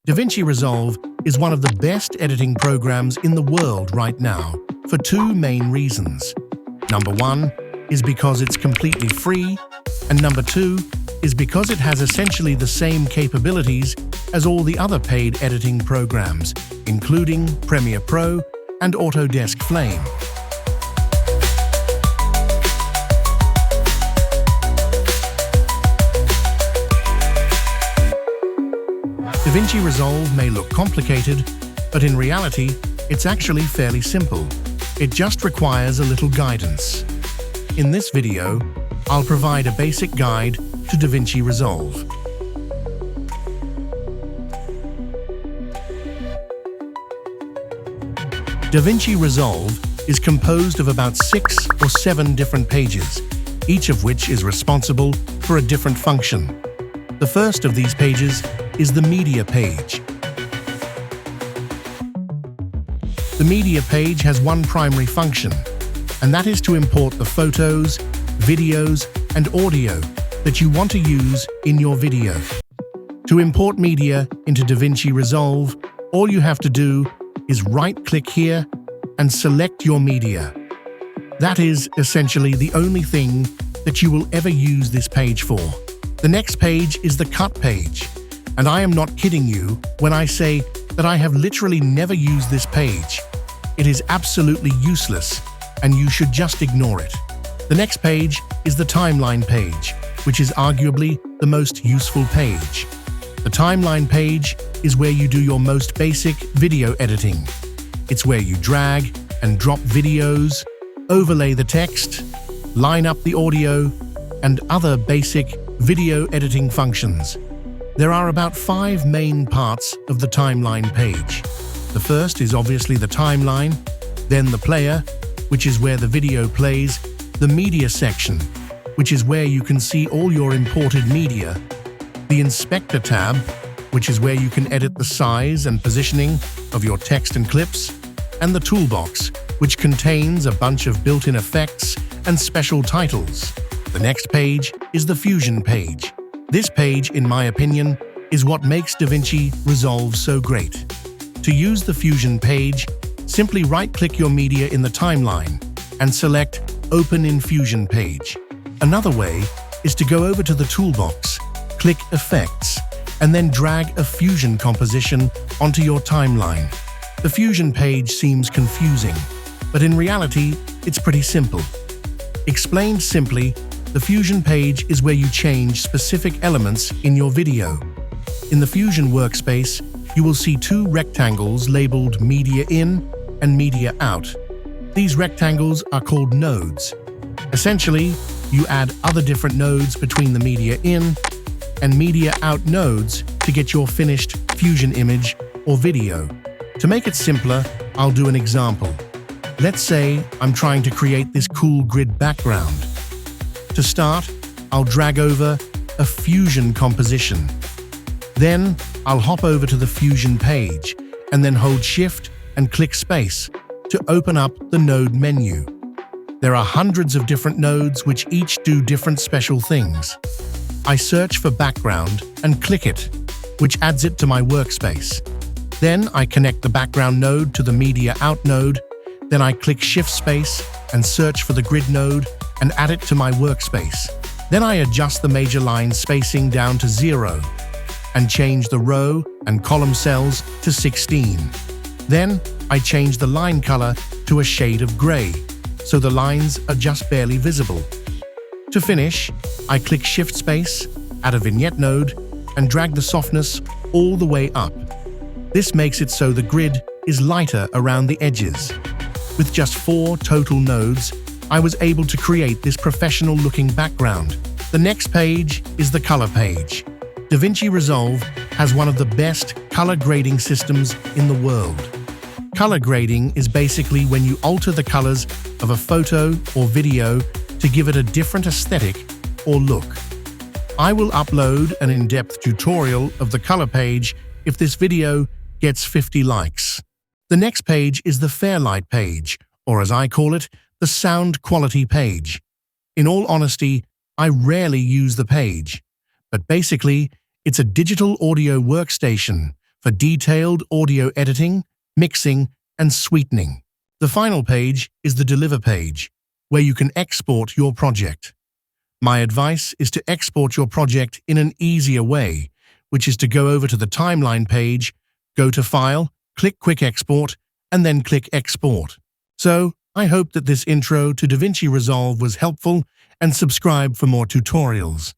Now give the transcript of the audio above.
DaVinci Resolve is one of the best editing programs in the world right now for two main reasons. Number one is because it's completely free, and number two is because it has essentially the same capabilities as all the other paid editing programs, including Premiere Pro and Autodesk Flame. DaVinci Resolve may look complicated, but in reality, it's actually fairly simple. It just requires a little guidance. In this video, I'll provide a basic guide to DaVinci Resolve. DaVinci Resolve is composed of about 6 or 7 different pages, each of which is responsible for a different function. The first of these pages is the Media page. The Media page has one primary function, and that is to import the photos, videos, and audio that you want to use in your video. To import media into DaVinci Resolve, all you have to do is right-click here and select your media. That is essentially the only thing that you will ever use this page for. The next page is the Cut page, and I am not kidding you when I say that I have literally never used this page. It is absolutely useless, and you should just ignore it. The next page is the Timeline page, which is arguably the most useful page. The Timeline page is where you do your most basic video editing. It's where you drag and drop videos, overlay the text, line up the audio, and other basic video editing functions. There are about 5 main parts of the Timeline page. The first is obviously the timeline, then the player, which is where the video plays, the media section, which is where you can see all your imported media, the inspector tab, which is where you can edit the size and positioning of your text and clips, and the toolbox, which contains a bunch of built-in effects and special titles. The next page is the Fusion page. This page, in my opinion, is what makes DaVinci Resolve so great. To use the Fusion page, simply right-click your media in the timeline and select Open in Fusion page. Another way is to go over to the toolbox, click Effects, and then drag a Fusion composition onto your timeline. The Fusion page seems confusing, but in reality, it's pretty simple. Explained simply, the Fusion page is where you change specific elements in your video. In the Fusion workspace, you will see 2 rectangles labeled Media In and Media Out. These rectangles are called nodes. Essentially, you add other different nodes between the Media In and Media Out nodes to get your finished Fusion image or video. To make it simpler, I'll do an example. Let's say I'm trying to create this cool grid background. To start, I'll drag over a Fusion composition. Then, I'll hop over to the Fusion page and then hold Shift and click Space to open up the node menu. There are hundreds of different nodes which each do different special things. I search for background and click it, which adds it to my workspace. Then I connect the background node to the Media Out node. Then I click Shift Space and search for the grid node and add it to my workspace. Then I adjust the major line spacing down to 0 and change the row and column cells to 16. Then I change the line color to a shade of gray, so the lines are just barely visible. To finish, I click Shift Space, add a vignette node, and drag the softness all the way up. This makes it so the grid is lighter around the edges. With just 4 total nodes, I was able to create this professional-looking background. The next page is the Color page. DaVinci Resolve has one of the best color grading systems in the world. Color grading is basically when you alter the colors of a photo or video to give it a different aesthetic or look. I will upload an in-depth tutorial of the Color page if this video gets 50 likes. The next page is the Fairlight page, or as I call it, the Sound Quality page. In all honesty, I rarely use the page, but basically, it's a digital audio workstation for detailed audio editing, mixing, and sweetening. The final page is the Deliver page, where you can export your project. My advice is to export your project in an easier way, which is to go over to the Timeline page, go to File, click Quick Export, and then click Export. So, I hope that this intro to DaVinci Resolve was helpful, and subscribe for more tutorials.